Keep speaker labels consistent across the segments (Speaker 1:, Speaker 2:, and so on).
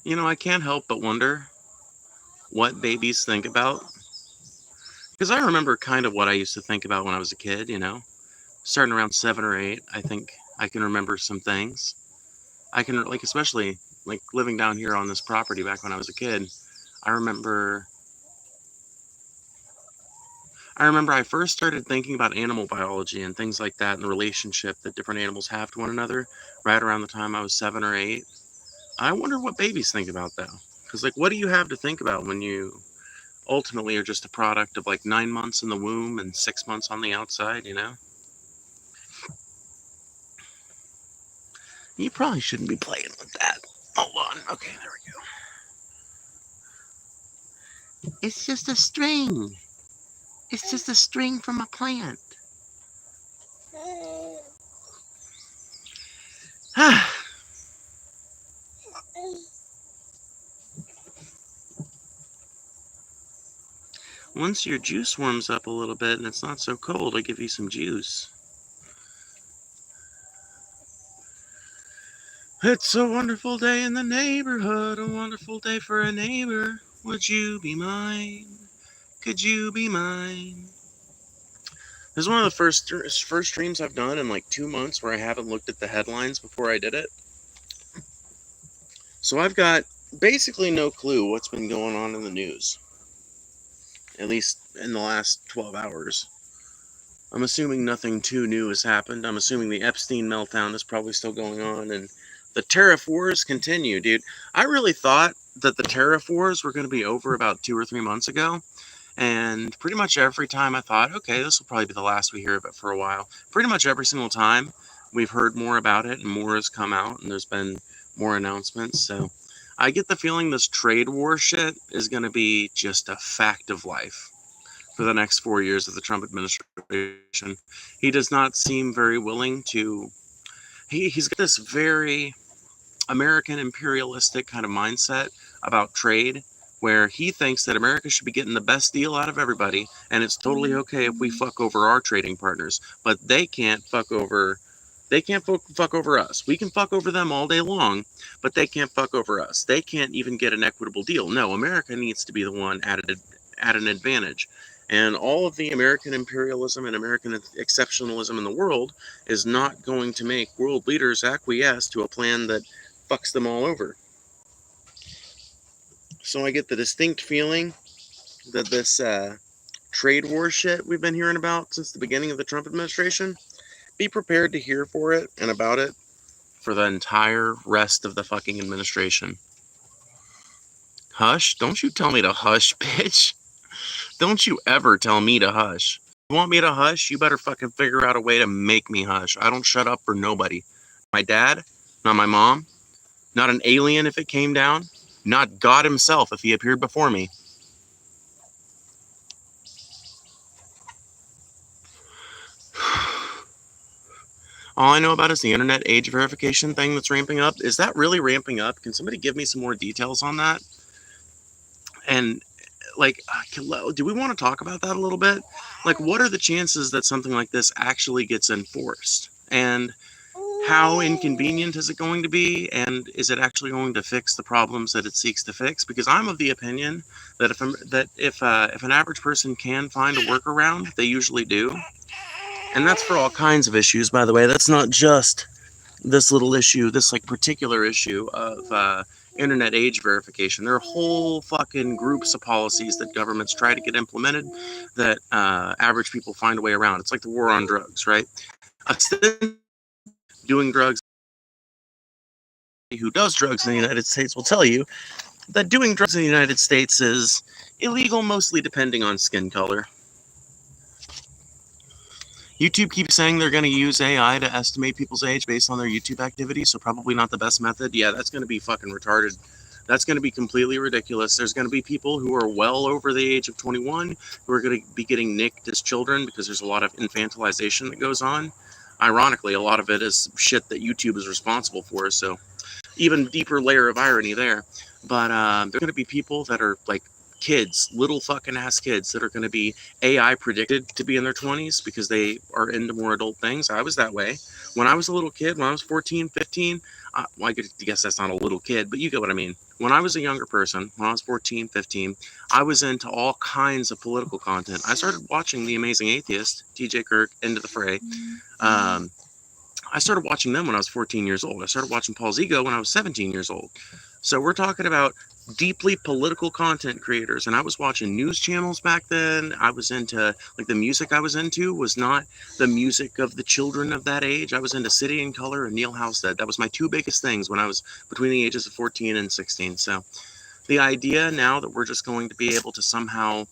Speaker 1: I can't help but wonder what babies think about. Because I remember kind of what I used to think about when I was a kid. Starting around 7 or 8, I think I can remember some things. I can, like, especially, like, living down here on this property back when I was a kid. I remember I first started thinking about animal biology and things like that and the relationship that different animals have to one another right around the time I was 7 or 8. I wonder what babies think about that. Because, like, what do you have to think about when you ultimately are just a product of like 9 months in the womb and 6 months on the outside? You probably shouldn't be playing with that. Hold on. Okay, there we go. It's just a string. It's just a string from a plant. Once your juice warms up a little bit and it's not so cold, I'll give you some juice. It's a wonderful day in the neighborhood, a wonderful day for a neighbor. Would you be mine? Could you be mine? This is one of the first streams I've done in like 2 months where I haven't looked at the headlines before I did it. So I've got basically no clue what's been going on in the news, at least in the last 12 hours. I'm assuming nothing too new has happened. I'm assuming the Epstein meltdown is probably still going on, and the tariff wars continue, dude. I really thought that the tariff wars were going to be over about 2 or 3 months ago, and pretty much every time I thought, okay, this will probably be the last we hear of it for a while. Pretty much every single time we've heard more about it, and more has come out, and there's been more announcements. So I get the feeling this trade war shit is going to be just a fact of life for the next 4 years of the Trump administration. He does not seem very willing to. He's got this very American imperialistic kind of mindset about trade, where he thinks that America should be getting the best deal out of everybody, and it's totally okay if we fuck over our trading partners, but they can't fuck over. They can't fuck over us. We can fuck over them all day long, but they can't fuck over us. They can't even get an equitable deal. No, America needs to be the one at an advantage. And all of the American imperialism and American exceptionalism in the world is not going to make world leaders acquiesce to a plan that fucks them all over. So I get the distinct feeling that this trade war shit we've been hearing about since the beginning of the Trump administration, be prepared to hear for it and about it for the entire rest of the fucking administration. Hush? Don't you tell me to hush, bitch. Don't you ever tell me to hush. You want me to hush? You better fucking figure out a way to make me hush. I don't shut up for nobody. My dad, not my mom, not an alien if it came down, not God himself if he appeared before me. All I know about is the internet age verification thing that's ramping up. Is that really ramping up? Can somebody give me some more details on that? And, like, do we want to talk about that a little bit? Like, what are the chances that something like this actually gets enforced? And how inconvenient is it going to be? And is it actually going to fix the problems that it seeks to fix? Because I'm of the opinion that if an average person can find a workaround, they usually do. And that's for all kinds of issues, by the way. That's not just this little issue, this like particular issue of internet age verification. There are whole fucking groups of policies that governments try to get implemented that average people find a way around. It's like the war on drugs, right? Doing drugs. Who does drugs in the United States will tell you that doing drugs in the United States is illegal, mostly depending on skin color. YouTube keeps saying they're going to use AI to estimate people's age based on their YouTube activity, so probably not the best method. Yeah, that's going to be fucking retarded. That's going to be completely ridiculous. There's going to be people who are well over the age of 21 who are going to be getting nicked as children because there's a lot of infantilization that goes on. Ironically, a lot of it is shit that YouTube is responsible for, so even deeper layer of irony there. But there are going to be people that are like kids, little fucking ass kids that are going to be AI predicted to be in their 20s because they are into more adult things. I was that way. When I was a little kid, when I was 14, 15, well, I guess that's not a little kid, but you get what I mean. when I was a younger person, when I was 14, 15, I was into all kinds of political content. I started watching The Amazing Atheist, TJ Kirk, Into the Fray. I started watching them when I was 14 years old. I started watching Paul's Ego when I was 17 years old. So we're talking about deeply political content creators. And I was watching news channels back then. I was into, like, the music I was into was not the music of the children of that age. I was into City and Color and Neil Halstead. That was my two biggest things when I was between the ages of 14 and 16. So the idea now that we're just going to be able to somehow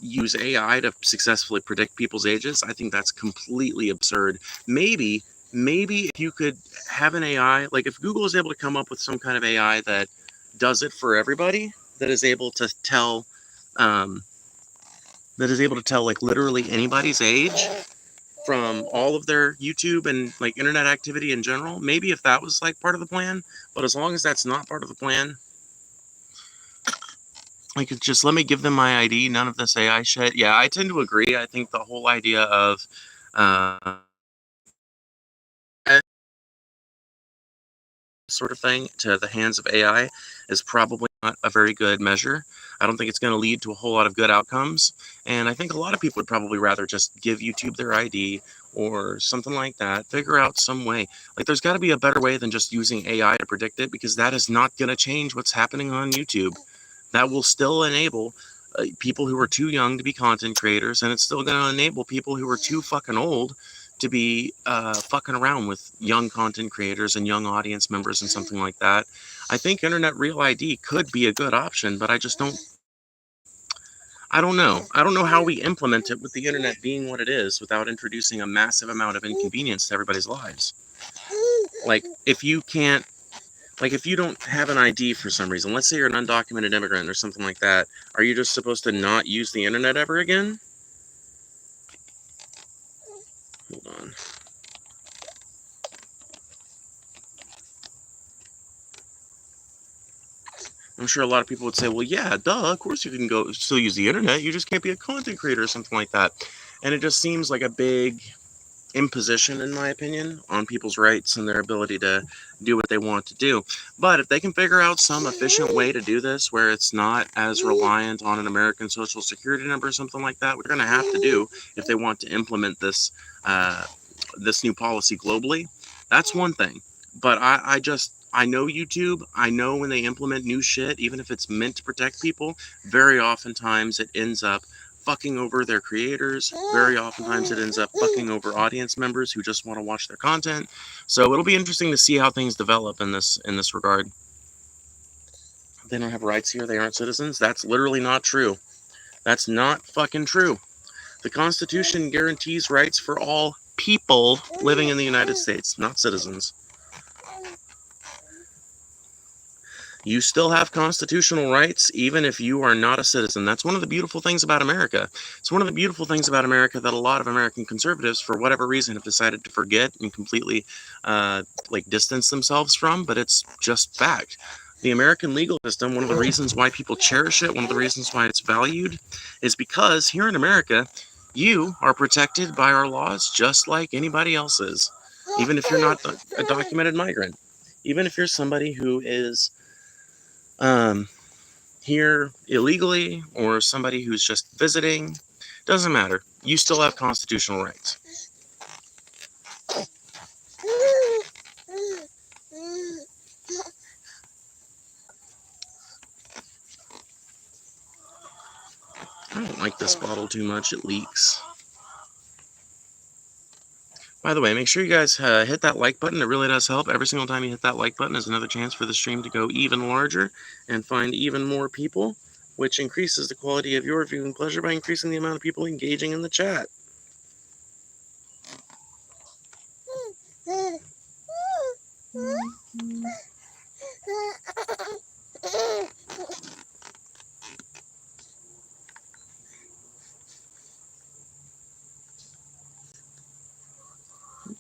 Speaker 1: use AI to successfully predict people's ages, I think that's completely absurd. Maybe if you could have an AI, like if Google is able to come up with some kind of AI that does it for everybody, that is able to tell, like literally anybody's age from all of their YouTube and like internet activity in general. Maybe if that was like part of the plan, but as long as that's not part of the plan, like, just let me give them my ID, none of this AI shit. Yeah, I tend to agree. I think the whole idea of sort of thing to the hands of AI is probably not a very good measure. I don't think it's going to lead to a whole lot of good outcomes. And I think a lot of people would probably rather just give YouTube their ID or something like that, figure out some way. Like, there's got to be a better way than just using AI to predict it, because that is not going to change what's happening on YouTube. That will still enable people who are too young to be content creators, and it's still going to enable people who are too fucking old to be fucking around with young content creators and young audience members and something like that. I think Internet Real ID could be a good option, but I don't know. I don't know how we implement it with the internet being what it is without introducing a massive amount of inconvenience to everybody's lives. Like, if you can't, like, if you don't have an ID for some reason, let's say you're an undocumented immigrant or something like that, are you just supposed to not use the internet ever again? Hold on. I'm sure a lot of people would say, well, yeah, duh, of course you can go still use the internet. You just can't be a content creator or something like that. And it just seems like a big imposition, in my opinion, on people's rights and their ability to do what they want to do. But if they can figure out some efficient way to do this where it's not as reliant on an American social security number or something like that, which they're going to have to do if they want to implement this this new policy globally, that's one thing. But I know YouTube. I know when they implement new shit, even if it's meant to protect people, very oftentimes it ends up fucking over their creators. Very oftentimes it ends up fucking over audience members who just want to watch their content. So it'll be interesting to see how things develop in this regard. They don't have rights here. They aren't citizens. That's literally not true. That's not fucking true. The Constitution guarantees rights for all people living in the United States, not citizens. You still have constitutional rights even if you are not a citizen. That's one of the beautiful things about America. It's one of the beautiful things about America that a lot of American conservatives, for whatever reason, have decided to forget and completely distance themselves from, but it's just fact. The American legal system, one of the reasons why people cherish it, one of the reasons why it's valued, is because here in America, you are protected by our laws just like anybody else is, even if you're not a documented migrant, even if you're somebody who is um, here illegally or somebody who's just visiting. Doesn't matter. You still have constitutional rights. I don't like this bottle too much. It leaks. By the way, make sure you guys hit that like button. It really does help. Every single time you hit that like button is another chance for the stream to go even larger and find even more people, which increases the quality of your viewing pleasure by increasing the amount of people engaging in the chat.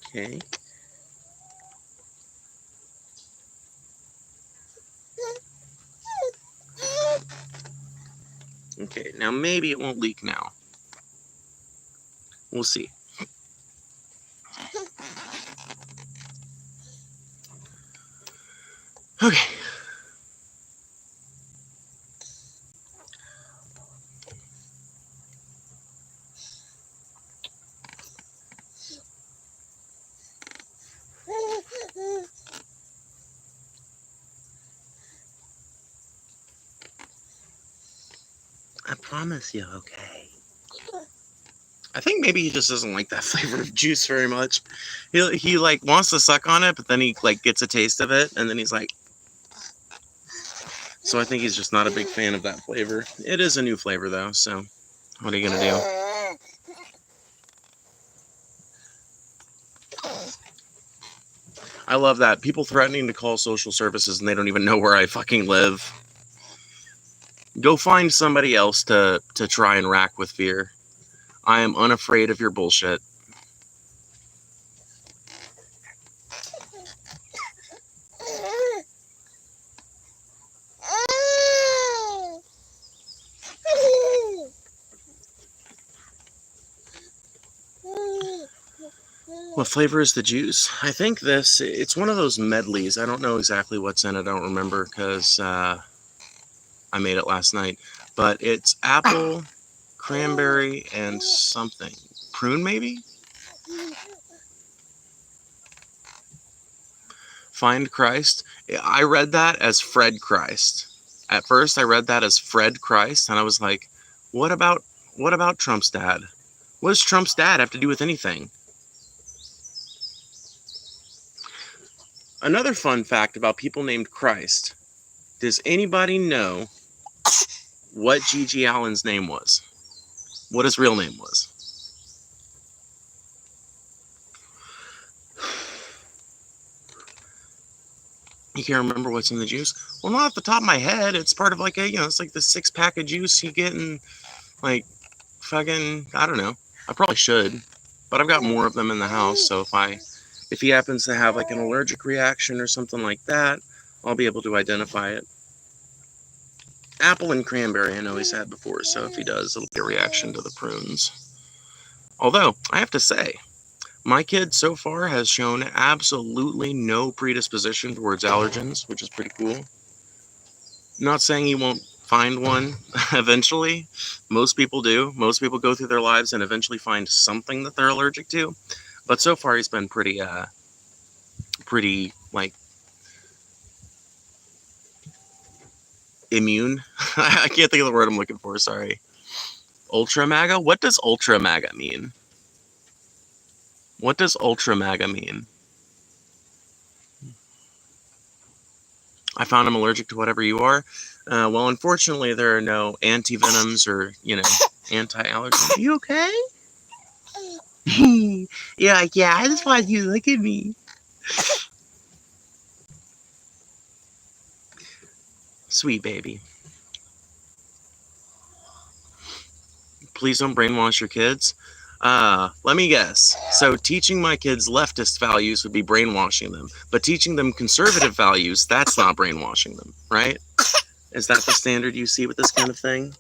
Speaker 1: Okay. Okay, now maybe it won't leak now. We'll see. Okay. promise you're okay. I think maybe he just doesn't like that flavor of juice very much. He like wants to suck on it, but then he like gets a taste of it, and then he's like. So I think he's just not a big fan of that flavor. It is a new flavor though, so what are you gonna do? I love that. People threatening to call social services and they don't even know where I fucking live. Go find somebody else to try and rack with fear. I am unafraid of your bullshit. What flavor is the juice? I think it's one of those medleys. I don't know exactly what's in it. I don't remember because I made it last night. But it's apple, cranberry, and something. Prune, maybe? Find Christ. I read that as Fred Christ. At first, I read that as Fred Christ, and I was like, what about Trump's dad? What does Trump's dad have to do with anything? Another fun fact about people named Christ. Does anybody know what Gigi Allen's name was? What his real name was? You can't remember what's in the juice? Well, not off the top of my head. It's part of like it's like the 6-pack of juice you get in like fucking, I don't know. I probably should, but I've got more of them in the house. So if he happens to have like an allergic reaction or something like that, I'll be able to identify it. Apple and cranberry, I know he's had before. So if he does, it'll be a reaction to the prunes. Although I have to say, my kid so far has shown absolutely no predisposition towards allergens, which is pretty cool. Not saying he won't find one eventually. Most people do. Most people go through their lives and eventually find something that they're allergic to. But so far he's been pretty like immune. I can't think of the word I'm looking for, sorry. Ultra MAGA? What does Ultra MAGA mean? What does Ultra MAGA mean? I found I'm allergic to whatever you are. Well, unfortunately, there are no anti-venoms or, anti-allergens. Are you okay? Yeah, I just want you to look at me. Sweet baby. Please don't brainwash your kids. Let me guess. So teaching my kids leftist values would be brainwashing them. But teaching them conservative values, that's not brainwashing them, right? Is that the standard you see with this kind of thing?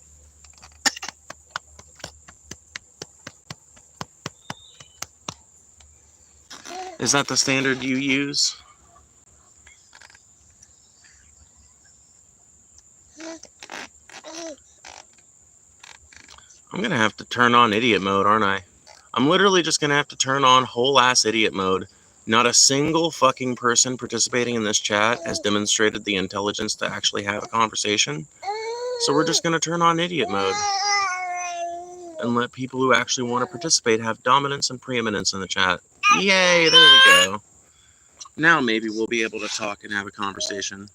Speaker 1: Is that the standard you use? I'm going to have to turn on idiot mode, aren't I? I'm literally just going to have to turn on whole ass idiot mode. Not a single fucking person participating in this chat has demonstrated the intelligence to actually have a conversation. So we're just going to turn on idiot mode and let people who actually want to participate have dominance and preeminence in the chat. Yay, there we go. Now maybe we'll be able to talk and have a conversation.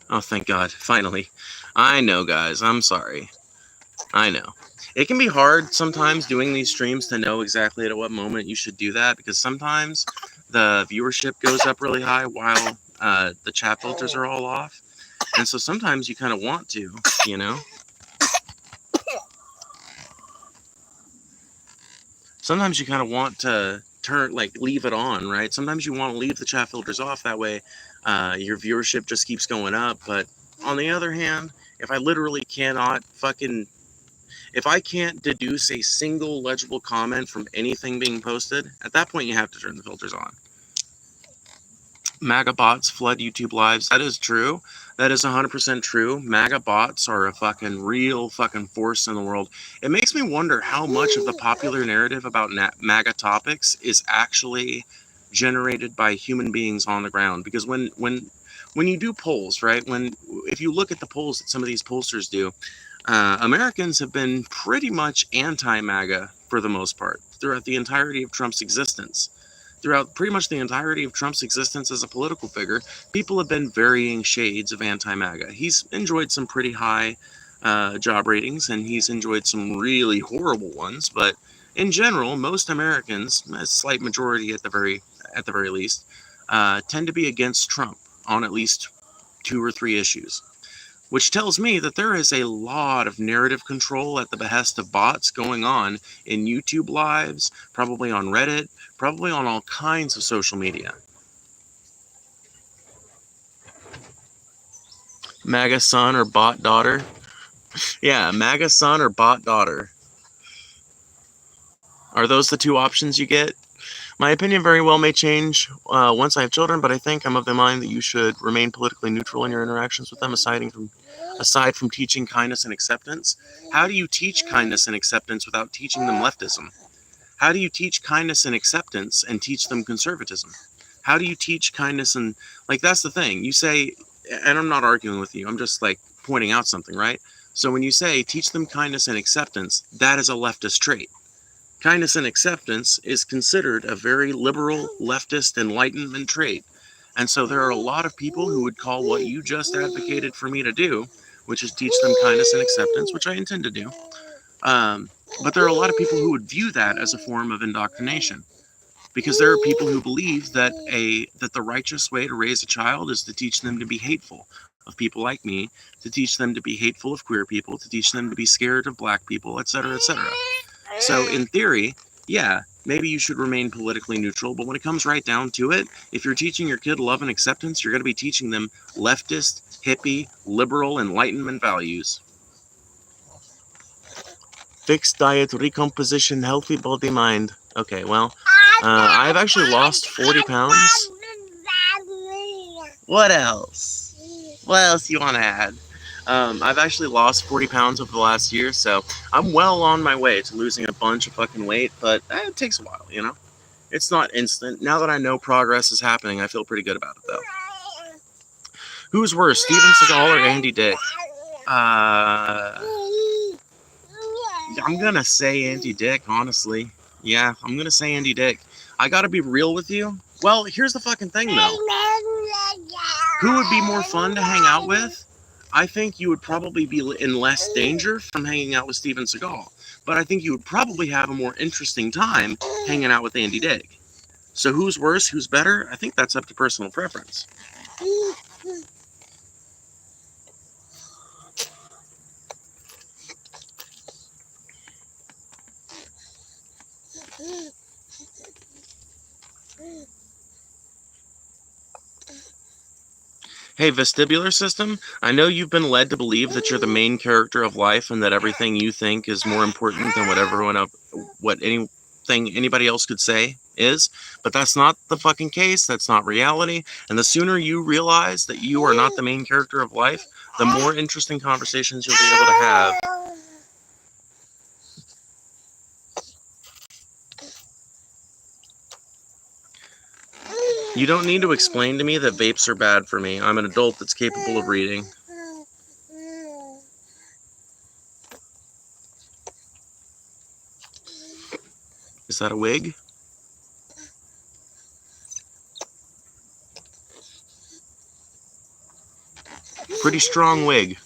Speaker 1: Oh, thank God. Finally. I know, guys. I'm sorry. I know. It can be hard sometimes doing these streams to know exactly at what moment you should do that, because sometimes the viewership goes up really high while the chat filters are all off. And so sometimes you kind of want to, Sometimes you kind of want to leave it on, right? Sometimes you want to leave the chat filters off. That way your viewership just keeps going up. But on the other hand, if I literally cannot if I can't deduce a single legible comment from anything being posted, at that point you have to turn the filters on. MAGA bots flood YouTube lives. That is true. That is 100% true. MAGA bots are a fucking real fucking force in the world. It makes me wonder how much of the popular narrative about MAGA topics is actually generated by human beings on the ground. Because when you do polls, right? If you look at the polls that some of these pollsters do, Americans have been pretty much anti-MAGA for the most part throughout the entirety of Trump's existence. Throughout pretty much the entirety of Trump's existence as a political figure, people have been varying shades of anti-MAGA. He's enjoyed some pretty high job ratings, and he's enjoyed some really horrible ones. But in general, most Americans, a slight majority at the very least, tend to be against Trump on at least 2 or 3 issues. Which tells me that there is a lot of narrative control at the behest of bots going on in YouTube lives, probably on Reddit, probably on all kinds of social media. MAGA son or bot daughter? Yeah, MAGA son or bot daughter. Are those the 2 options you get? My opinion very well may change once I have children, but I think I'm of the mind that you should remain politically neutral in your interactions with them, aside from teaching kindness and acceptance. How do you teach kindness and acceptance without teaching them leftism? How do you teach kindness and acceptance and teach them conservatism? How do you teach kindness and, that's the thing. You say, and I'm not arguing with you, I'm just pointing out something, right? So when you say teach them kindness and acceptance, that is a leftist trait. Kindness and acceptance is considered a very liberal, leftist enlightenment trait. And so there are a lot of people who would call what you just advocated for me to do, which is teach them kindness and acceptance, which I intend to do. But there are a lot of people who would view that as a form of indoctrination. Because there are people who believe that the righteous way to raise a child is to teach them to be hateful of people like me, to teach them to be hateful of queer people, to teach them to be scared of black people, etc., etc. So in theory, yeah, maybe you should remain politically neutral, but when it comes right down to it, if you're teaching your kid love and acceptance, you're going to be teaching them leftist, hippie, liberal, enlightenment values. Fixed diet, recomposition, healthy body, mind. Okay, well, I've actually lost 40 pounds. What else? What else you want to add? I've actually lost 40 pounds over the last year, so I'm well on my way to losing a bunch of fucking weight, but it takes a while, you know? It's not instant. Now that I know progress is happening, I feel pretty good about it, though. Who's worse, Steven Seagal or Andy Dick? I'm gonna say Andy Dick, honestly. Yeah, I'm gonna say Andy Dick. I gotta be real with you. Well, here's the fucking thing, though. Who would be more fun to hang out with? I think you would probably be in less danger from hanging out with Steven Seagal. But I think you would probably have a more interesting time hanging out with Andy Dick. So who's worse, who's better? I think that's up to personal preference. Hey, vestibular system, I know you've been led to believe that you're the main character of life and that everything you think is more important than what anything anybody else could say is, but that's not the fucking case. That's not reality. And the sooner you realize that you are not the main character of life, the more interesting conversations you'll be able to have. You don't need to explain to me that vapes are bad for me. I'm an adult that's capable of reading. Is that a wig? Pretty strong wig.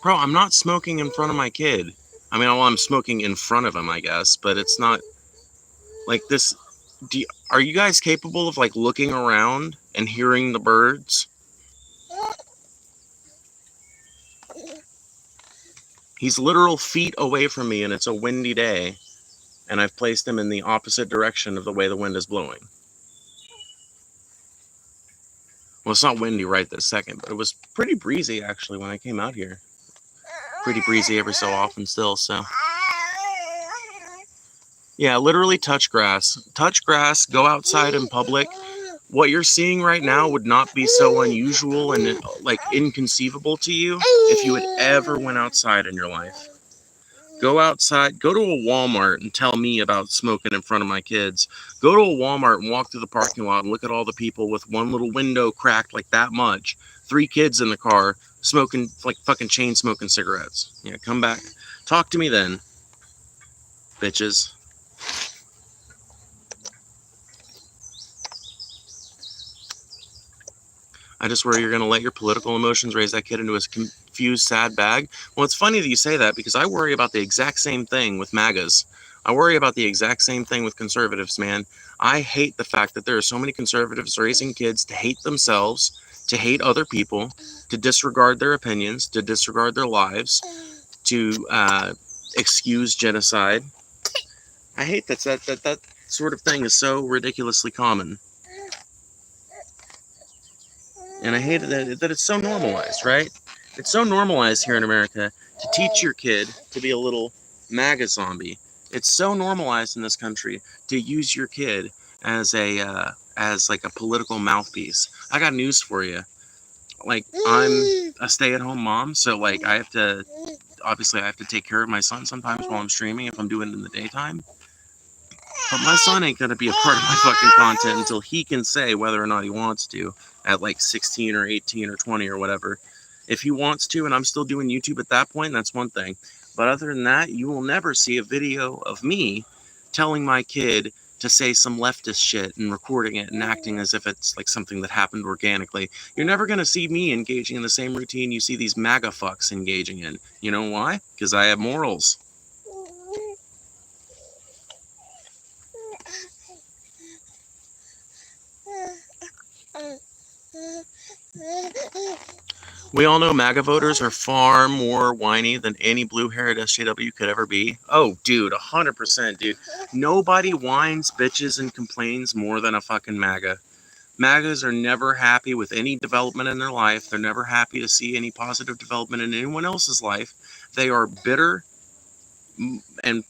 Speaker 1: Bro, I'm not smoking in front of my kid. I mean, well, I'm smoking in front of him, I guess, but it's not like this. Are you guys capable of like looking around and hearing the birds? He's literal feet away from me, and it's a windy day, and I've placed him in the opposite direction of the way the wind is blowing. Well, it's not windy right this second, but it was pretty breezy actually when I came out here. Pretty breezy every so often still, so. Yeah, literally touch grass. Touch grass, go outside in public. What you're seeing right now would not be so unusual and like inconceivable to you if you had ever went outside in your life. Go outside, go to a Walmart and tell me about smoking in front of my kids. Go to a Walmart and walk through the parking lot and look at all the people with one little window cracked like that much. 3 kids in the car smoking, like fucking chain smoking cigarettes. Yeah, come back. Talk to me then, bitches. I just worry you're going to let your political emotions raise that kid into a confused, sad bag. Well, it's funny that you say that because I worry about the exact same thing with MAGAs. I worry about the exact same thing with conservatives, man. I hate the fact that there are so many conservatives raising kids to hate themselves, to hate other people, to disregard their opinions, to disregard their lives, to excuse genocide. I hate that sort of thing is so ridiculously common. And I hate that it's so normalized, right? It's so normalized here in America to teach your kid to be a little MAGA zombie. It's so normalized in this country to use your kid as like a political mouthpiece. I got news for you. Like, I'm a stay-at-home mom, so like I have to take care of my son sometimes while I'm streaming if I'm doing it in the daytime. But my son ain't gonna be a part of my fucking content until he can say whether or not he wants to at like 16 or 18 or 20 or whatever. If he wants to and I'm still doing YouTube at that point, that's one thing. But other than that, you will never see a video of me telling my kid to say some leftist shit and recording it and acting as if it's like something that happened organically. You're never going to see me engaging in the same routine you see these MAGA fucks engaging in. You know why? Because I have morals. We all know MAGA voters are far more whiny than any blue-haired SJW could ever be. Oh, dude, 100%, dude. Nobody whines, bitches, and complains more than a fucking MAGA. MAGAs are never happy with any development in their life. They're never happy to see any positive development in anyone else's life. They are bitter and,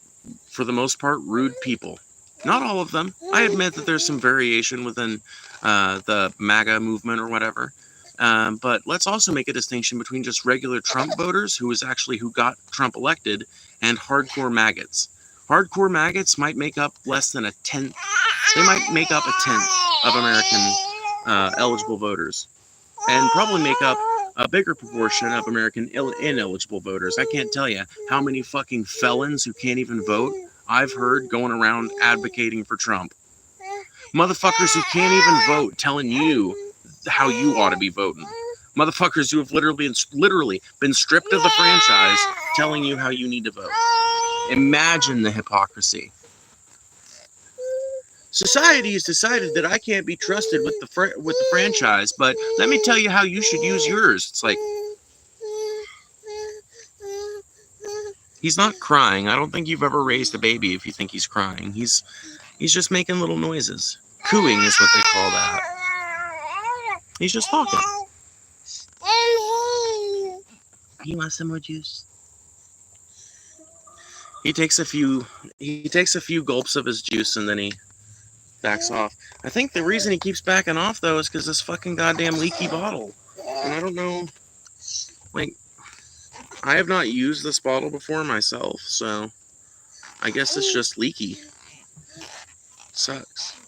Speaker 1: for the most part, rude people. Not all of them. I admit that there's some variation within the MAGA movement or whatever. But let's also make a distinction between just regular Trump voters, who got Trump elected, and hardcore maggots. Hardcore maggots might make up less than a tenth. They might make up a tenth of American eligible voters, and probably make up a bigger proportion of American ineligible voters. I can't tell you how many fucking felons who can't even vote I've heard going around advocating for Trump. Motherfuckers who can't even vote telling you how you ought to be voting. Motherfuckers who have literally been stripped of the franchise telling you how you need to vote. Imagine the hypocrisy. Society has decided that I can't be trusted with the franchise, but let me tell you how you should use yours. It's like, he's not crying. I don't think you've ever raised a baby if you think he's crying. He's just making little noises. Cooing is what they call that. He's just talking. You want some more juice? He takes a few gulps of his juice and then he backs off. I think the reason he keeps backing off though is because this fucking goddamn leaky bottle. And I don't know, like, I have not used this bottle before myself, so I guess it's just leaky. Sucks.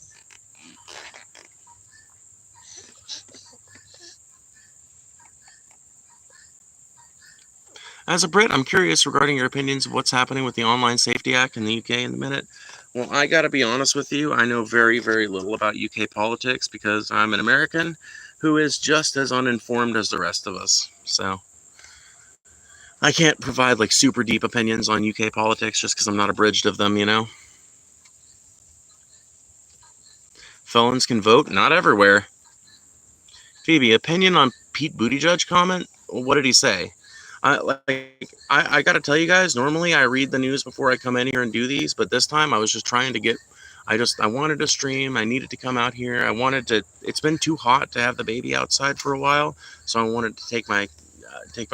Speaker 1: As a Brit, I'm curious regarding your opinions of what's happening with the Online Safety Act in the UK in a minute. Well, I gotta be honest with you, I know very, very little about UK politics because I'm an American who is just as uninformed as the rest of us. So, I can't provide like super deep opinions on UK politics just because I'm not abridged of them, you know? Felons can vote? Not everywhere. Phoebe, opinion on Pete Buttigieg comment? What did he say? I gotta tell you guys, normally I read the news before I come in here and do these, but this time I was just trying to get, I wanted to stream, I needed to come out here, it's been too hot to have the baby outside for a while, so I wanted to take my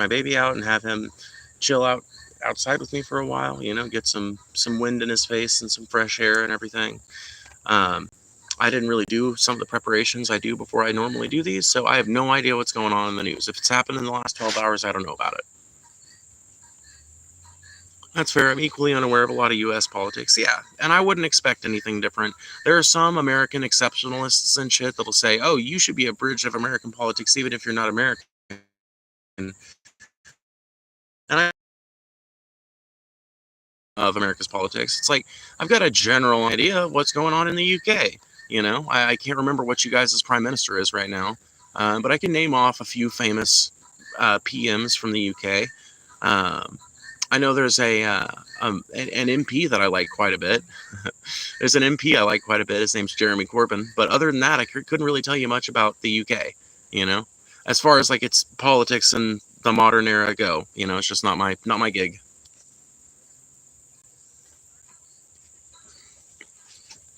Speaker 1: baby out and have him chill out outside with me for a while, you know, get some wind in his face and some fresh air and everything. I didn't really do some of the preparations I do before I normally do these, so I have no idea what's going on in the news. If it's happened in the last 12 hours, I don't know about it. That's fair. I'm equally unaware of a lot of U.S. politics. Yeah, and I wouldn't expect anything different. There are some American exceptionalists and shit that'll say, oh, you should be a bridge of American politics even if you're not American. And I of America's politics. It's like, I've got a general idea of what's going on in the UK. You know, I can't remember what you guys' prime minister is right now, but I can name off a few famous PMs from the UK. I know there's an MP that I like quite a bit. There's an MP I like quite a bit. His name's Jeremy Corbyn. But other than that, I couldn't really tell you much about the UK, you know, as far as like its politics and the modern era go. You know, it's just not my gig.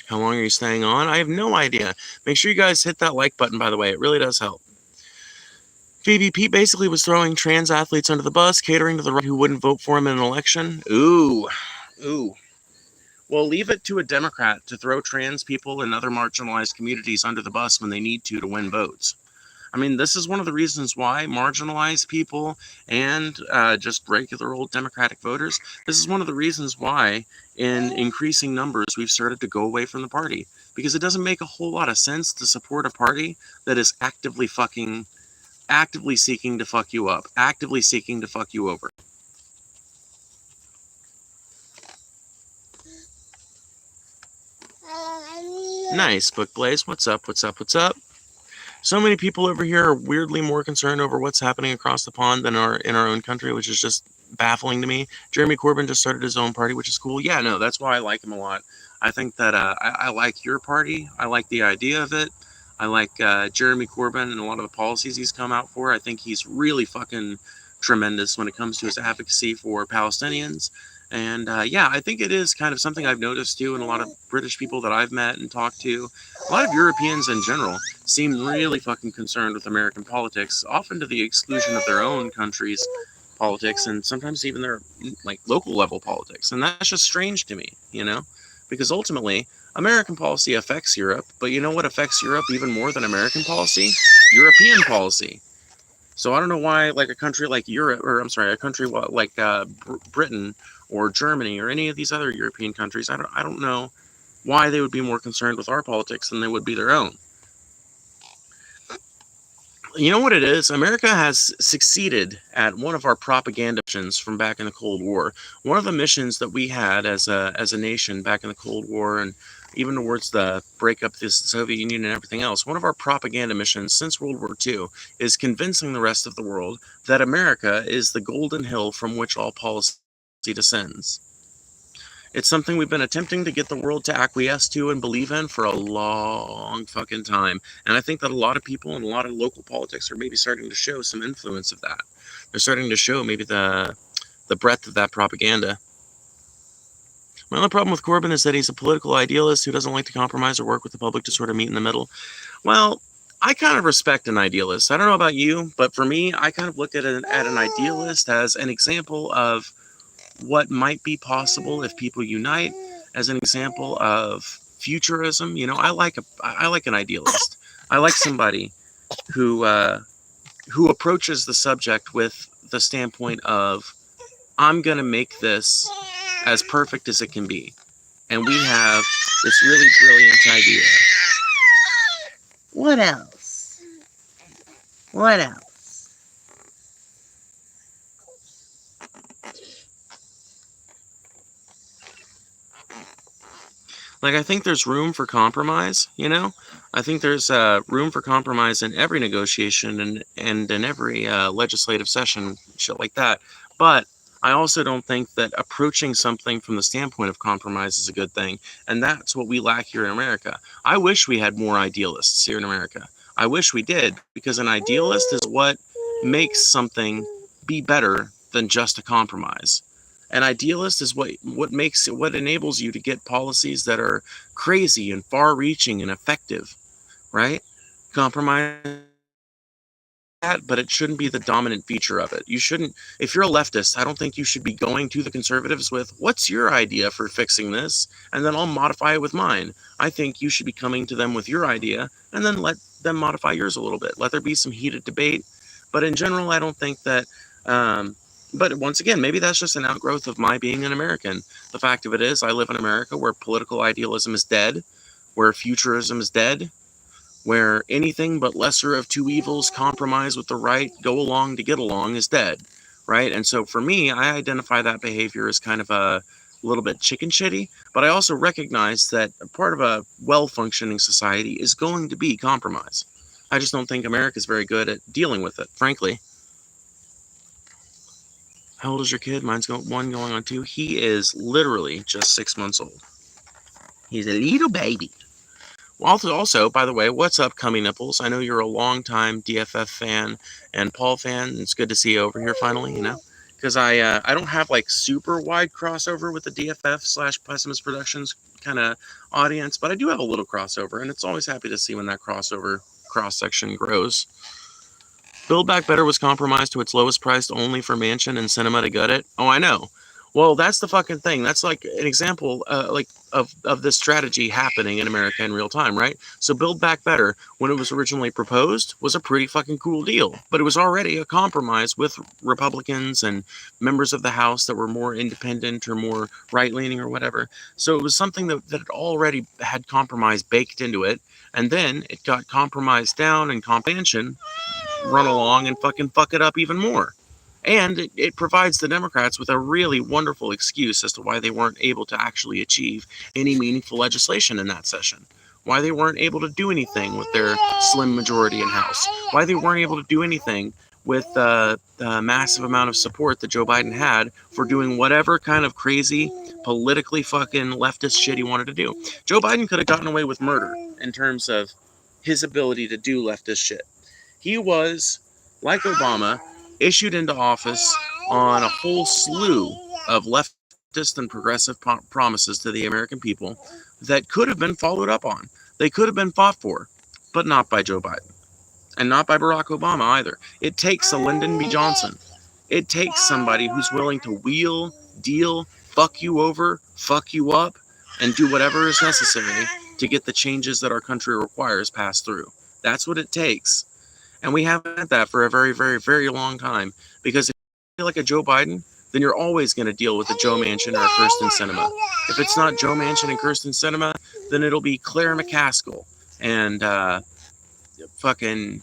Speaker 1: How long are you staying on? I have no idea. Make sure you guys hit that like button, by the way. It really does help. Phoebe, Pete basically was throwing trans athletes under the bus, catering to the right who wouldn't vote for him in an election. Ooh. Well, leave it to a Democrat to throw trans people and other marginalized communities under the bus when they need to win votes. I mean, this is one of the reasons why marginalized people and just regular old Democratic voters, this is one of the reasons why in increasing numbers we've started to go away from the party. Because it doesn't make a whole lot of sense to support a party that is actively seeking to fuck you up, actively seeking to fuck you over. Nice, Book Blaze. What's up? So many people over here are weirdly more concerned over what's happening across the pond than in our own country, which is just baffling to me. Jeremy Corbyn just started his own party, which is cool. Yeah, no, that's why I like him a lot. I think that I like your party. I like the idea of it. I like Jeremy Corbyn and a lot of the policies he's come out for. I think he's really fucking tremendous when it comes to his advocacy for Palestinians. And yeah, I think it is kind of something I've noticed too in a lot of British people that I've met and talked to. A lot of Europeans in general seem really fucking concerned with American politics, often to the exclusion of their own country's politics and sometimes even their like local level politics. And that's just strange to me, you know, because ultimately American policy affects Europe, but you know what affects Europe even more than American policy? European policy. So I don't know why, like a country like a country like Britain or Germany or any of these other European countries, I don't know why they would be more concerned with our politics than they would be their own. You know what it is? America has succeeded at one of our propaganda missions from back in the Cold War. One of the missions that we had as a nation back in the Cold War and even towards the breakup of the Soviet Union and everything else, one of our propaganda missions since World War II is convincing the rest of the world that America is the golden hill from which all policy descends. It's something we've been attempting to get the world to acquiesce to and believe in for a long fucking time. And I think that a lot of people and a lot of local politics are maybe starting to show some influence of that. They're starting to show maybe the breadth of that propaganda. My only problem with Corbyn is that he's a political idealist who doesn't like to compromise or work with the public to sort of meet in the middle. Well, I kind of respect an idealist. I don't know about you, but for me, I kind of look at an idealist as an example of what might be possible if people unite, as an example of futurism. You know, I like an idealist. I like somebody who approaches the subject with the standpoint of, I'm gonna make this as perfect as it can be, and we have this really brilliant idea. What else? Like, I think there's room for compromise, you know? I think there's room for compromise in every negotiation and in every legislative session, shit like that. But I also don't think that approaching something from the standpoint of compromise is a good thing. And that's what we lack here in America. I wish we had more idealists here in America. I wish we did, because an idealist is what makes something be better than just a compromise. An idealist is what enables you to get policies that are crazy and far-reaching and effective, right? Compromise that, but it shouldn't be the dominant feature of it. You shouldn't, if you're a leftist, I don't think you should be going to the conservatives with, what's your idea for fixing this? And then I'll modify it with mine. I think you should be coming to them with your idea and then let them modify yours a little bit. Let there be some heated debate. But in general, I don't think that, but once again, maybe that's just an outgrowth of my being an American. The fact of it is, I live in America where political idealism is dead, where futurism is dead, where anything but lesser of two evils, compromise with the right, go along to get along, is dead, right? And so for me, I identify that behavior as kind of a little bit chicken shitty, but I also recognize that part of a well-functioning society is going to be compromise. I just don't think America is very good at dealing with it, frankly. How old is your kid? Mine's one going on 2. He is literally just 6 months old. He's a little baby. Also, by the way, what's up, Cummy Nipples? I know you're a long-time DFF fan and Paul fan. It's good to see you over here finally, because I don't have like super wide crossover with the DFF / Pessimist Productions kind of audience, but I do have a little crossover, and it's always happy to see when that crossover cross-section grows. Build Back Better was compromised to its lowest price only for Mansion and Cinema to gut it. Oh, I know. Well, that's the fucking thing. That's like an example, of this strategy happening in America in real time, right? So Build Back Better, when it was originally proposed, was a pretty fucking cool deal. But it was already a compromise with Republicans and members of the House that were more independent or more right-leaning or whatever. So it was something that already had compromise baked into it. And then it got compromised down and compansion run along and fucking fuck it up even more. And it provides the Democrats with a really wonderful excuse as to why they weren't able to actually achieve any meaningful legislation in that session. Why they weren't able to do anything with their slim majority in House. Why they weren't able to do anything with the massive amount of support that Joe Biden had for doing whatever kind of crazy, politically fucking leftist shit he wanted to do. Joe Biden could have gotten away with murder in terms of his ability to do leftist shit. He was, like Obama, issued into office on a whole slew of leftist and progressive promises to the American people that could have been followed up on. They could have been fought for, but not by Joe Biden. And not by Barack Obama either. It takes a Lyndon B. Johnson. It takes somebody who's willing to wheel, deal, fuck you over, fuck you up, and do whatever is necessary to get the changes that our country requires passed through. That's what it takes. And we haven't had that for a very, very, very long time. Because if you feel like a Joe Biden, then you're always going to deal with a Joe Manchin or a Kirsten Sinema. If it's not Joe Manchin and Kirsten Sinema, then it'll be Claire McCaskill and fucking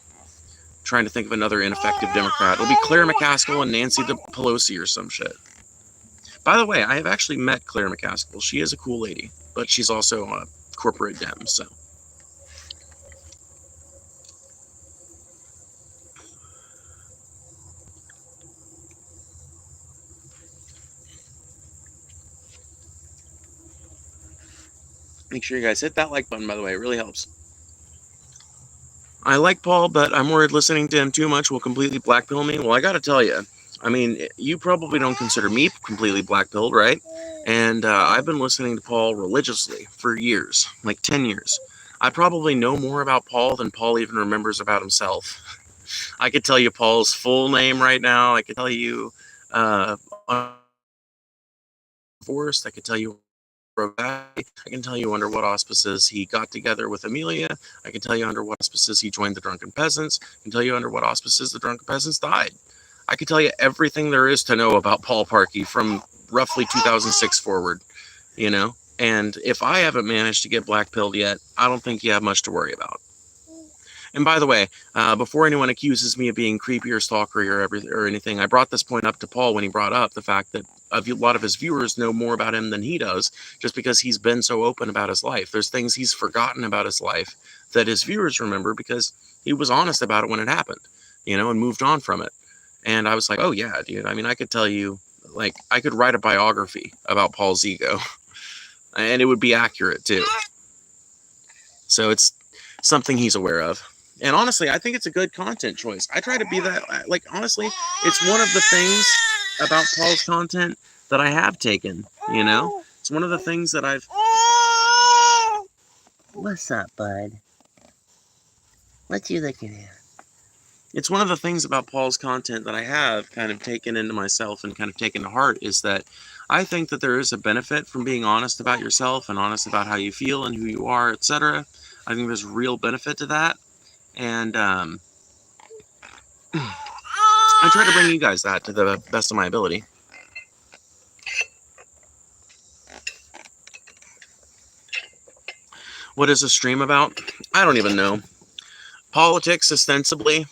Speaker 1: trying to think of another ineffective Democrat. It'll be Claire McCaskill and Nancy Pelosi or some shit. By the way, I have actually met Claire McCaskill. She is a cool lady, but she's also a corporate Dem, so. Make sure you guys hit that like button, by the way. It really helps. I like Paul, but I'm worried listening to him too much will completely blackpill me. Well, I gotta tell you, I mean, you probably don't consider me completely blackpilled, right? And I've been listening to Paul religiously for years, like 10 years. I probably know more about Paul than Paul even remembers about himself. I could tell you Paul's full name right now. I could tell you divorced. I could tell you I can tell you under what auspices he got together with Amelia. I can tell you under what auspices he joined the Drunken Peasants. I can tell you under what auspices the Drunken Peasants died. I can tell you everything there is to know about Paul Parky from roughly 2006 forward, And if I haven't managed to get blackpilled yet, I don't think you have much to worry about. And by the way, before anyone accuses me of being creepy or stalkery or anything, I brought this point up to Paul when he brought up the fact that a lot of his viewers know more about him than he does, just because he's been so open about his life. There's things he's forgotten about his life that his viewers remember because he was honest about it when it happened, and moved on from it. And I was like, oh yeah, dude. I mean, I could tell you, like, I could write a biography about Paul's ego, and it would be accurate too. So it's something he's aware of. And honestly, I think it's a good content choice. I try to be that, like, honestly, it's one of the things about Paul's content that I have taken, you know? It's one of the things that I've... What's up, bud? What you looking at? It's one of the things about Paul's content that I have kind of taken into myself and kind of taken to heart, is that I think that there is a benefit from being honest about yourself and honest about how you feel and who you are, etc. I think there's real benefit to that. And I try to bring you guys that to the best of my ability. What is the stream about? I don't even know. Politics, ostensibly.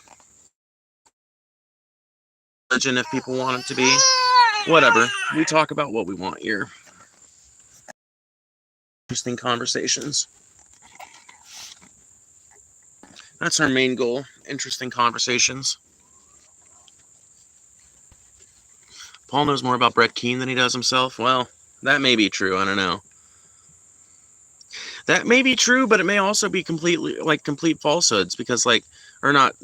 Speaker 1: Religion, if people want it to be. Whatever. We talk about what we want here. Interesting conversations. That's our main goal. Interesting conversations. Paul knows more about Brett Keane than he does himself. Well, that may be true. I don't know. That may be true, but it may also be complete falsehoods, because, like, or not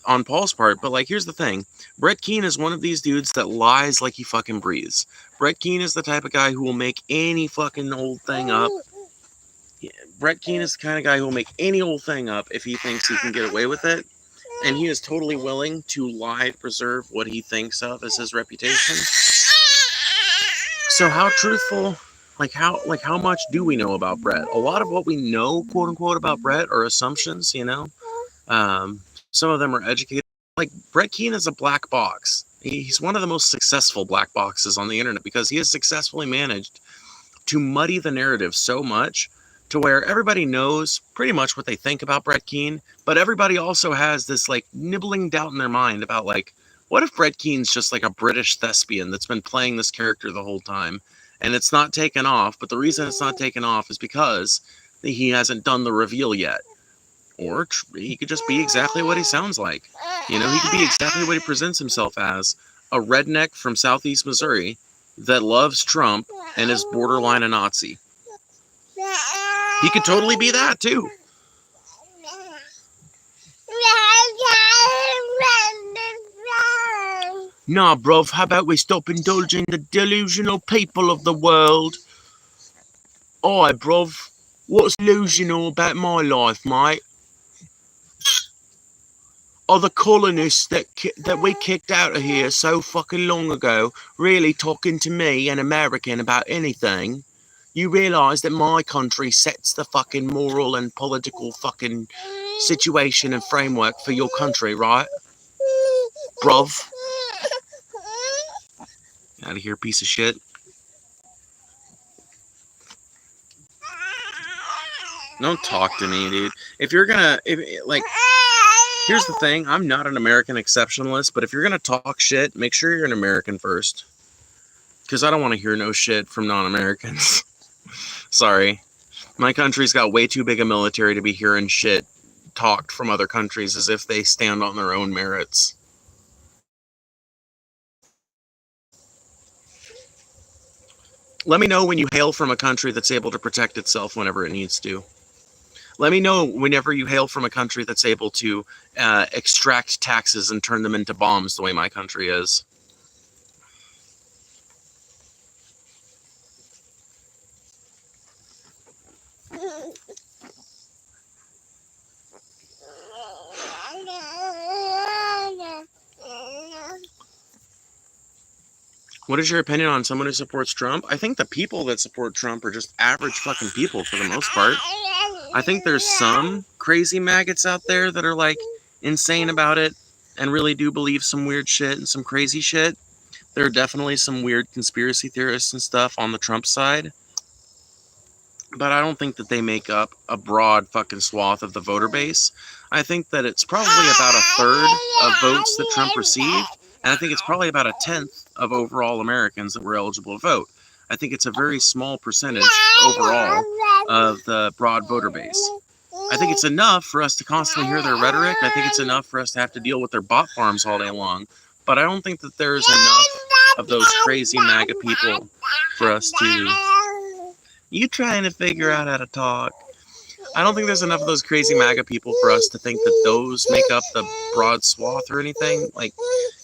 Speaker 1: on Paul's part, but, like, here's the thing. Brett Keane is one of these dudes that lies like he fucking breathes. Brett Keane is the type of guy who will make any fucking old thing up. Yeah, Brett Keane is the kind of guy who will make any old thing up if he thinks he can get away with it. And he is totally willing to lie to preserve what he thinks of as his reputation. So how truthful... how much do we know about Brett? A lot of what we know, quote unquote, about Brett are assumptions, you know? Some of them are educated. Like, Brett Keane is a black box. He's one of the most successful black boxes on the internet, because he has successfully managed to muddy the narrative so much to where everybody knows pretty much what they think about Brett Keane, but everybody also has this, like, nibbling doubt in their mind about, like, what if Brett Keane's just like a British thespian that's been playing this character the whole time? And it's not taken off, but the reason it's not taken off is because he hasn't done the reveal yet. Or he could just be exactly what he sounds like. You know, he could be exactly what he presents himself as. A redneck from Southeast Missouri that loves Trump and is borderline a Nazi. He could totally be that, too. Nah, bruv, how about we stop indulging the delusional people of the world? Aye, bruv, what's delusional about my life, mate? Are the colonists that we kicked out of here so fucking long ago really talking to me, an American, about anything? You realise that my country sets the fucking moral and political fucking situation and framework for your country, right? Bruv. Out of here, piece of shit. Don't talk to me, dude. If you're gonna, here's the thing. I'm not an American exceptionalist, but if you're gonna talk shit, make sure you're an American first. Because I don't want to hear no shit from non-Americans. Sorry. My country's got way too big a military to be hearing shit talked from other countries as if they stand on their own merits. Let me know when you hail from a country that's able to protect itself whenever it needs to. Let me know whenever you hail from a country that's able to extract taxes and turn them into bombs the way my country is. What is your opinion on someone who supports Trump? I think the people that support Trump are just average fucking people for the most part. I think there's some crazy maggots out there that are, like, insane about it and really do believe some weird shit and some crazy shit. There are definitely some weird conspiracy theorists and stuff on the Trump side. But I don't think that they make up a broad fucking swath of the voter base. I think that it's probably about a third of votes that Trump received. And I think it's probably about a tenth of overall Americans that were eligible to vote. I think it's a very small percentage overall of the broad voter base. I think it's enough for us to constantly hear their rhetoric. I think it's enough for us to have to deal with their bot farms all day long. But I don't think that there's enough of those crazy MAGA people for us to... You trying to figure out how to talk. I don't think there's enough of those crazy MAGA people for us to think that those make up the broad swath or anything. Like,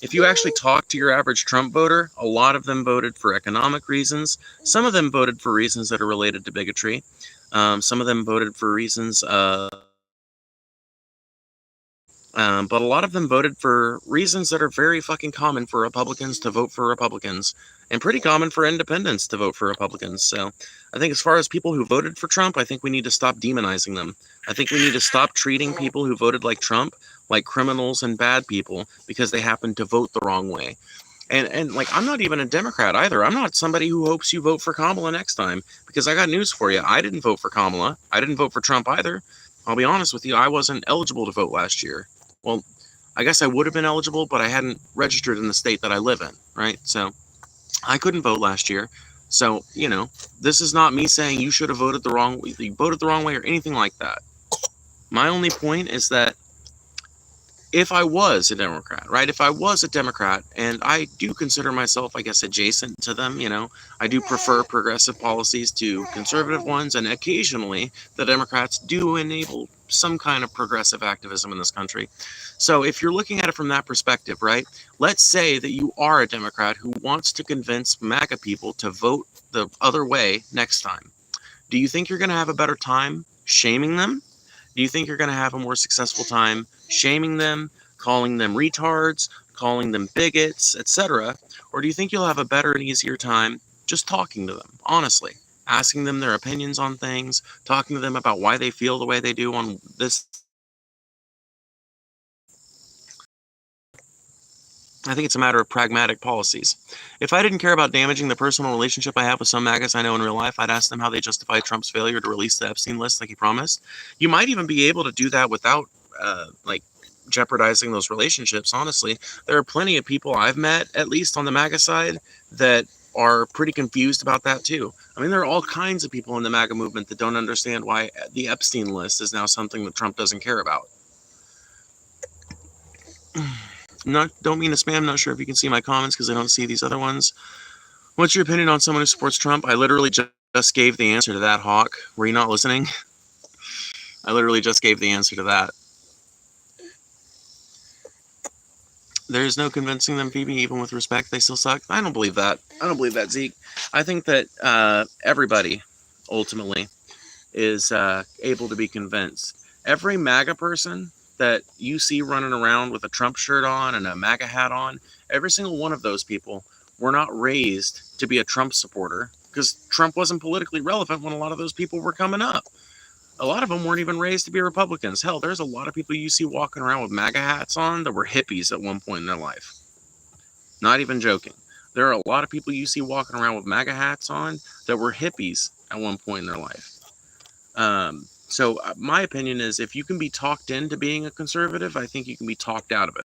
Speaker 1: if you actually talk to your average Trump voter, a lot of them voted for economic reasons. Some of them voted for reasons that are related to bigotry. Some of them voted for reasons but a lot of them voted for reasons that are very fucking common for Republicans to vote for Republicans, and pretty common for independents to vote for Republicans. So I think as far as people who voted for Trump, I think we need to stop demonizing them. I think we need to stop treating people who voted like Trump like criminals and bad people because they happen to vote the wrong way. And like, I'm not even a Democrat either. I'm not somebody who hopes you vote for Kamala next time, because I got news for you. I didn't vote for Kamala. I didn't vote for Trump either. I'll be honest with you, I wasn't eligible to vote last year. Well, I guess I would have been eligible, but I hadn't registered in the state that I live in, right? So I couldn't vote last year. So, you know, this is not me saying you should have voted the wrong way, you voted the wrong way or anything like that. My only point is that if I was a Democrat, right? If I was a Democrat, and I do consider myself, I guess, adjacent to them, you know, I do prefer progressive policies to conservative ones, and occasionally the Democrats do enable some kind of progressive activism in this country. So if you're looking at it from that perspective, right? Let's say that you are a Democrat who wants to convince MAGA people to vote the other way next time. Do you think you're going to have a better time shaming them? Do you think you're going to have a more successful time shaming them, calling them retards, calling them bigots, etc.? Or do you think you'll have a better and easier time just talking to them, honestly, asking them their opinions on things, talking to them about why they feel the way they do on this? I think it's a matter of pragmatic policies. If I didn't care about damaging the personal relationship I have with some MAGAs I know in real life, I'd ask them how they justify Trump's failure to release the Epstein list like he promised. You might even be able to do that without, like, jeopardizing those relationships, honestly. There are plenty of people I've met, at least on the MAGA side, that are pretty confused about that too. I mean, there are all kinds of people in the MAGA movement that don't understand why the Epstein list is now something that Trump doesn't care about. Don't mean to spam. Not sure if you can see my comments because I don't see these other ones. What's your opinion on someone who supports Trump? I literally just gave the answer to that, Hawk. Were you not listening? I literally just gave the answer to that. There's no convincing them, Phoebe, even with respect, they still suck. I don't believe that. I don't believe that, Zeke. I think that everybody, ultimately, is able to be convinced. Every MAGA person that you see running around with a Trump shirt on and a MAGA hat on, every single one of those people were not raised to be a Trump supporter, because Trump wasn't politically relevant when a lot of those people were coming up. A lot of them weren't even raised to be Republicans. Hell, there's a lot of people you see walking around with MAGA hats on that were hippies at one point in their life. Not even joking. There are a lot of people you see walking around with MAGA hats on that were hippies at one point in their life. So my opinion is, if you can be talked into being a conservative, I think you can be talked out of it.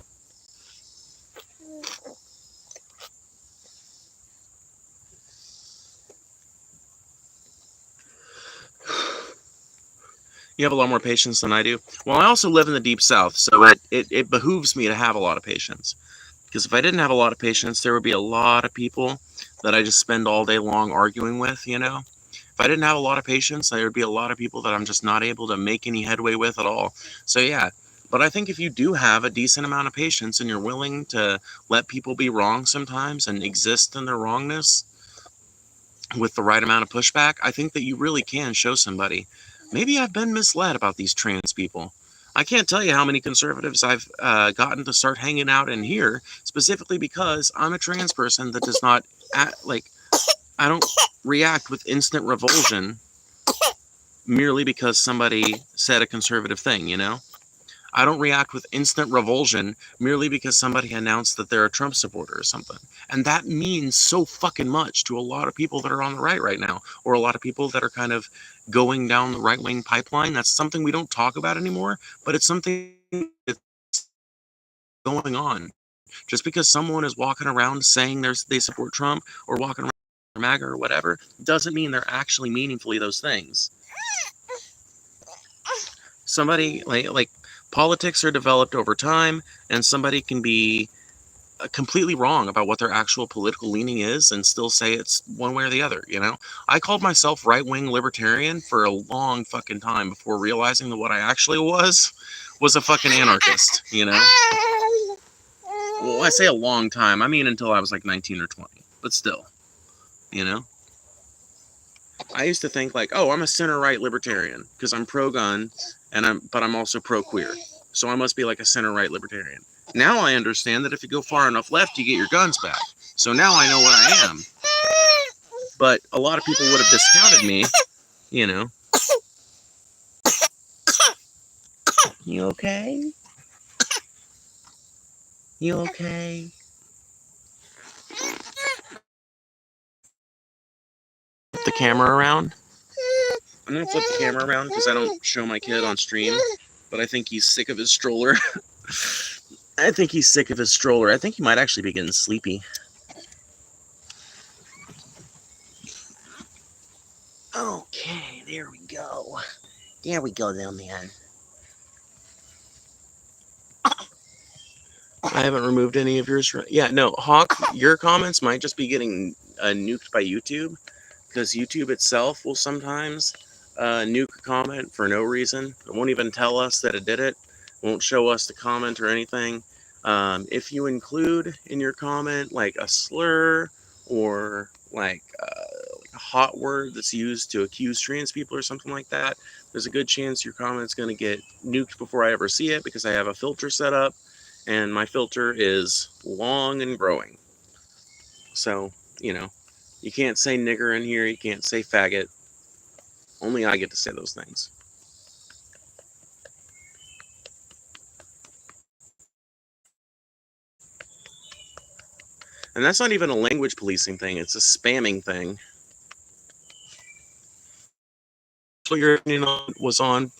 Speaker 1: You have a lot more patience than I do. Well, I also live in the Deep South, so it behooves me to have a lot of patience. Because if I didn't have a lot of patience, there would be a lot of people that I just spend all day long arguing with, you know? If I didn't have a lot of patience, there would be a lot of people that I'm just not able to make any headway with at all. So yeah, but I think if you do have a decent amount of patience and you're willing to let people be wrong sometimes and exist in their wrongness with the right amount of pushback, I think that you really can show somebody, maybe I've been misled about these trans people. I can't tell you how many conservatives I've gotten to start hanging out in here, specifically because I'm a trans person that does not, I don't react with instant revulsion merely because somebody said a conservative thing, you know? I don't react with instant revulsion merely because somebody announced that they're a Trump supporter or something. And that means so fucking much to a lot of people that are on the right now, or a lot of people that are kind of going down the right-wing pipeline. That's something we don't talk about anymore, but it's something that's going on. Just because someone is walking around saying they support Trump, or walking around MAGA or whatever, doesn't mean they're actually meaningfully those things. Somebody, like politics are developed over time, and somebody can be completely wrong about what their actual political leaning is and still say it's one way or the other, you know? I called myself right-wing libertarian for a long fucking time before realizing that what I actually was a fucking anarchist, you know? Well, I say a long time. I mean until I was like 19 or 20. But still, you know? I used to think like, oh, I'm a center-right libertarian because I'm pro-gun, but I'm also pro-queer. So I must be like a center-right libertarian. Now I understand that if you go far enough left, you get your guns back. So now I know what I am. But a lot of people would have discounted me, you know. You okay? You okay? Flip the camera around. I'm gonna flip the camera around because I don't show my kid on stream, but I think he's sick of his stroller. I think he's sick of his stroller. I think he might actually be getting sleepy. Okay, there we go. There we go, little man. I haven't removed any of yours. Yeah, no, Hawk, your comments might just be getting nuked by YouTube, because YouTube itself will sometimes nuke a comment for no reason. It won't even tell us that it did it. It won't show us the comment or anything. If you include in your comment like a slur or like a hot word that's used to accuse trans people or something like that, there's a good chance your comment's going to get nuked before I ever see it, because I have a filter set up, and my filter is long and growing. So, you know, you can't say nigger in here, you can't say faggot. Only I get to say those things. And that's not even a language policing thing, it's a spamming thing. What your opinion was on?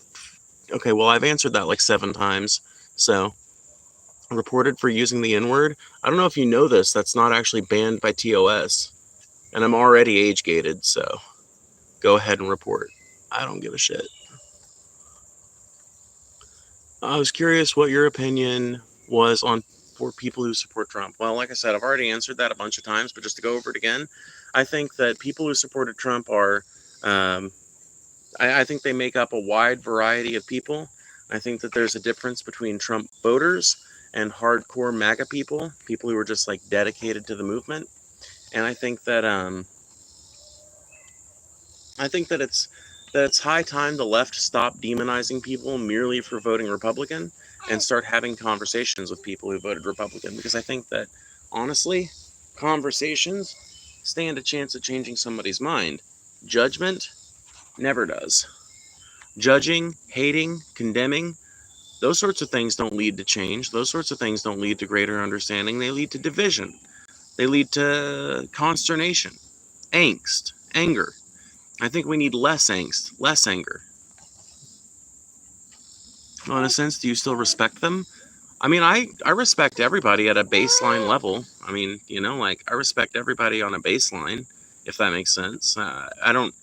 Speaker 1: Okay, well, I've answered that like 7 times. So, reported for using the N-word. I don't know if you know this, that's not actually banned by TOS. And I'm already age gated, so go ahead and report. I don't give a shit. I was curious what your opinion was on for people who support Trump. Well, like I said, I've already answered that a bunch of times, but just to go over it again, I think that people who supported Trump are, I think they make up a wide variety of people. I think that there's a difference between Trump voters and hardcore MAGA people, people who are just like dedicated to the movement. And I think that it's high time the left stop demonizing people merely for voting Republican and start having conversations with people who voted Republican, because I think that honestly, conversations stand a chance of changing somebody's mind. Judgment never does. Judging, hating, condemning, those sorts of things don't lead to change. Those sorts of things don't lead to greater understanding. They lead to division. They lead to consternation, angst, anger. I think we need less angst, less anger. Well, in a sense, do you still respect them? I mean, I respect everybody at a baseline level. I mean, you know, like, I respect everybody on a baseline, if that makes sense. I don't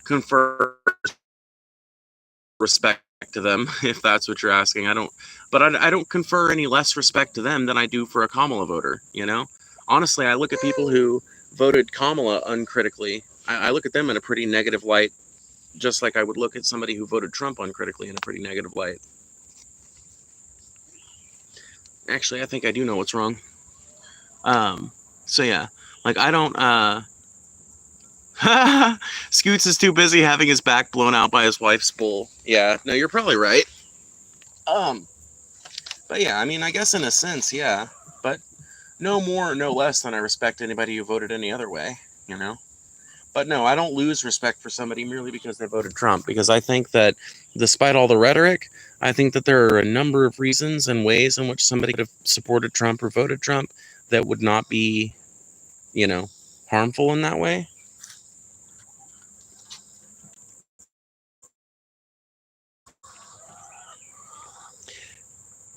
Speaker 1: confer respect to them, if that's what you're asking. I don't confer any less respect to them than I do for a Kamala voter, you know? Honestly, I look at people who voted Kamala uncritically. I look at them in a pretty negative light, just like I would look at somebody who voted Trump uncritically in a pretty negative light. Actually, I think I do know what's wrong. So yeah, like, I don't, Scoots is too busy having his back blown out by his wife's bull. Yeah, no, you're probably right. But yeah, I mean, I guess in a sense, yeah, but no more, no less than I respect anybody who voted any other way, you know? But no, I don't lose respect for somebody merely because they voted Trump, because I think that despite all the rhetoric, I think that there are a number of reasons and ways in which somebody could have supported Trump or voted Trump that would not be, you know, harmful in that way.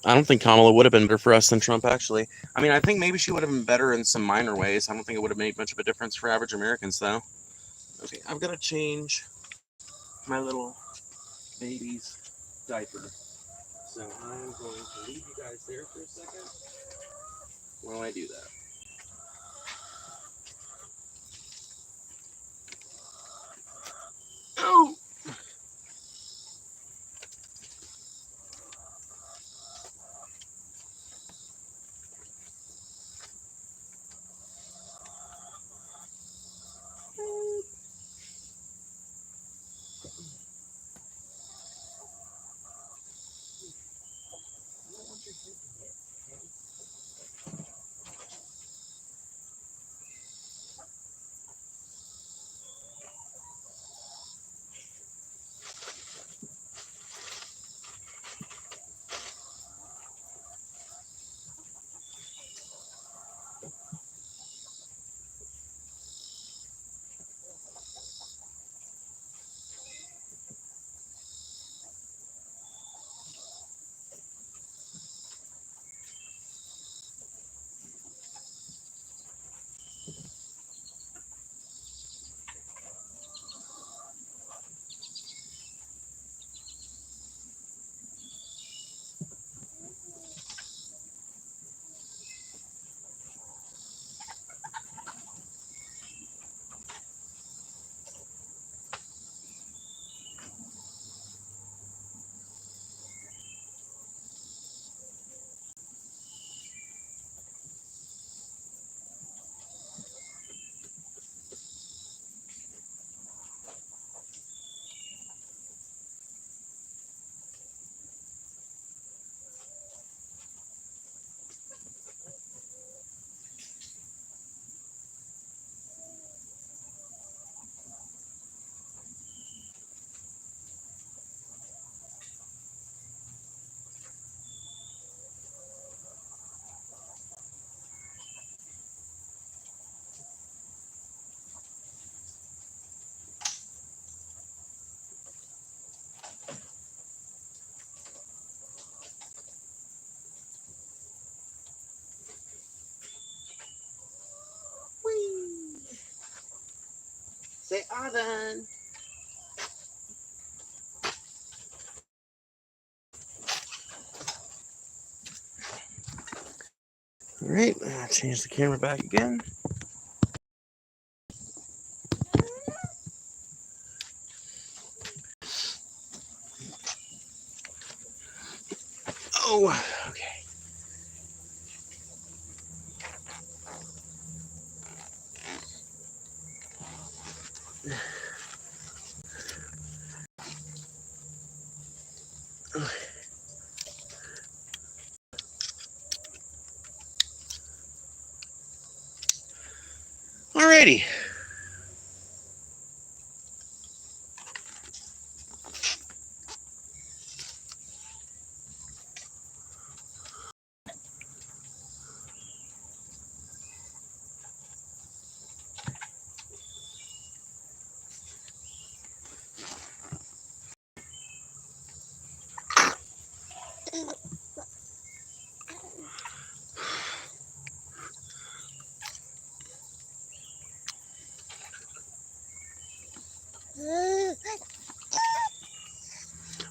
Speaker 1: I don't think Kamala would have been better for us than Trump, actually. I mean, I think maybe she would have been better in some minor ways. I don't think it would have made much of a difference for average Americans, though. Okay, I've got to change my little baby's diaper. So I'm going to leave you guys there for a second Why do I do that? Oh! Whee! Say Auden. Alright, I'll change the camera back again. Oh, okay. Alrighty.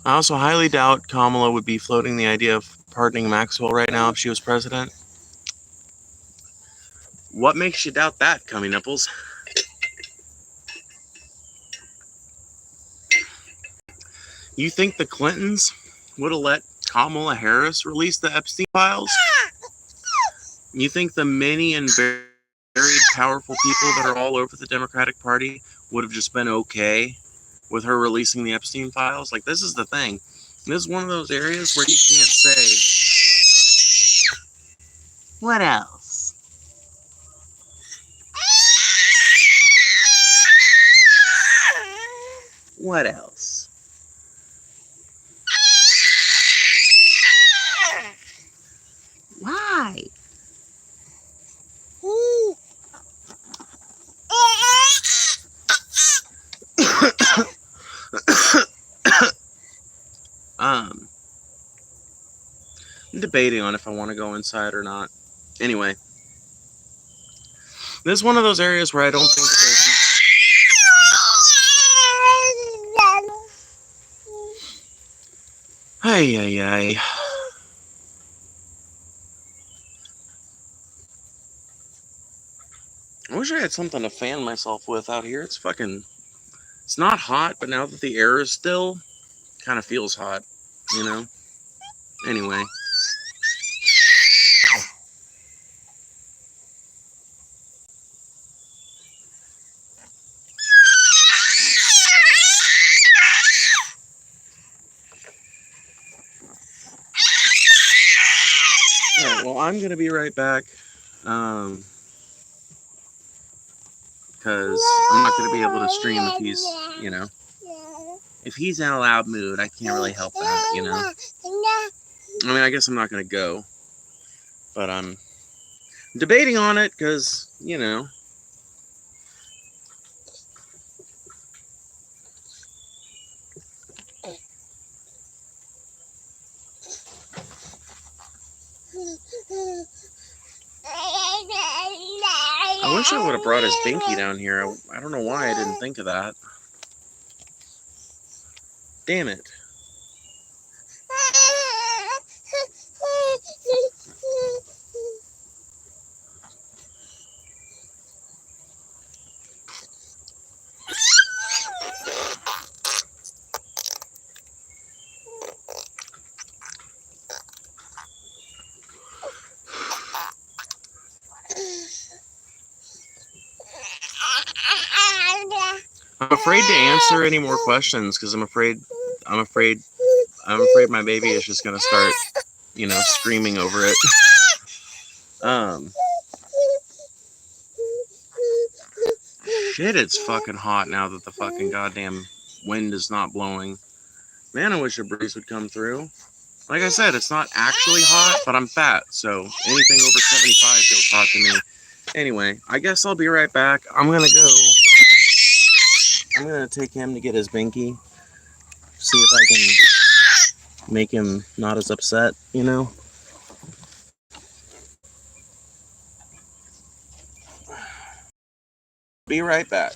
Speaker 1: I also highly doubt Kamala would be floating the idea of pardoning Maxwell right now if she was president. What makes you doubt that, Cummy Nipples? You think the Clintons would have let Kamala Harris release the Epstein files? You think the many and very powerful people that are all over the Democratic Party would have just been okay with her releasing the Epstein files? Like, this is the thing. This is one of those areas where you can't say, what else? What else? Why? I'm debating on if I want to go inside or not. Anyway, this is one of those areas where I don't think that there's... Ay, ay, ay. wish I had something to fan myself with out here. It's not hot, but now that the air is still, kind of feels hot, you know? Anyway. Alright, well, I'm gonna be right back. Because I'm not gonna be able to stream if he's, if he's in a loud mood, I can't really help that, I mean, I guess I'm not gonna go, but I'm debating on it because, I wish I would have brought his binky down here. I don't know why I didn't think of that. Damn it. I'm afraid to answer any more questions because I'm afraid my baby is just gonna start, screaming over it. Shit, it's fucking hot now that the fucking goddamn wind is not blowing. Man, I wish a breeze would come through. Like I said, it's not actually hot, but I'm fat, so anything over 75 feels hot to me. Anyway, I guess I'll be right back. I'm gonna take him to get his binky. See if I can make him not as upset, Be right back.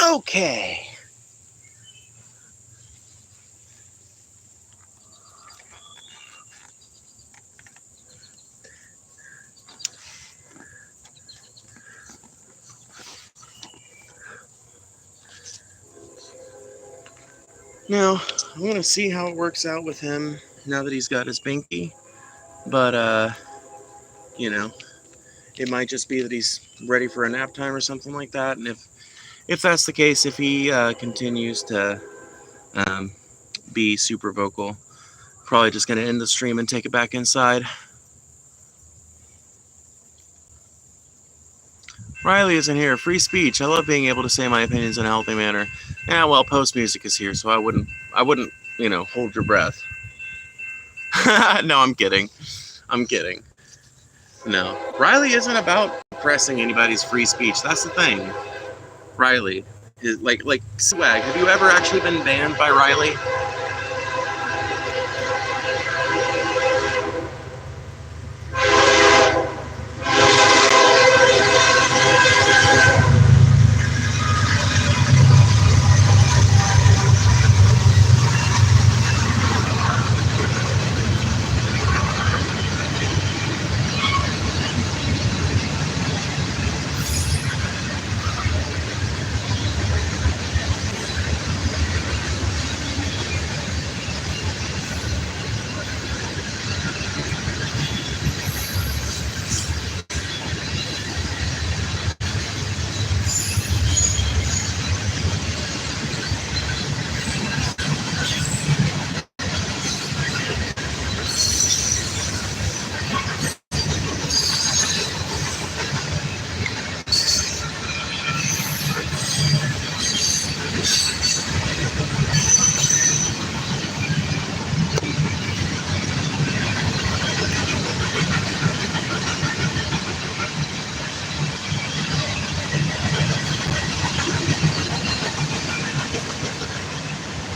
Speaker 1: Okay. Now, I'm going to see how it works out with him now that he's got his binky. But, you know, it might just be that he's ready for a nap time or something like that. And if that's the case, if he continues to be super vocal, probably just going to end the stream and take it back inside. Riley isn't here. Free speech. I love being able to say my opinions in a healthy manner. Yeah, well, post music is here, so I wouldn't, hold your breath. No, I'm kidding. No, Riley isn't about pressing anybody's free speech. That's the thing. Riley is like swag. Have you ever actually been banned by Riley?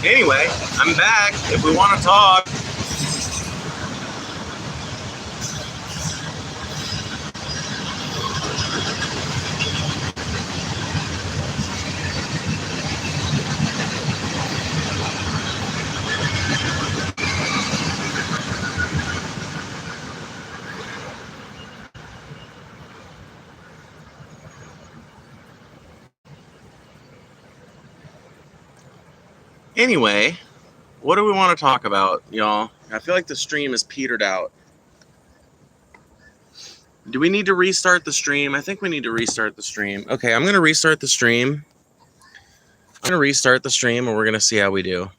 Speaker 1: Anyway, I'm back. If we want to talk. Anyway, what do we want to talk about, y'all? I feel like the stream is petered out. Do we need to restart the stream? I think we need to restart the stream. Okay, I'm going to restart the stream. And we're going to see how we do.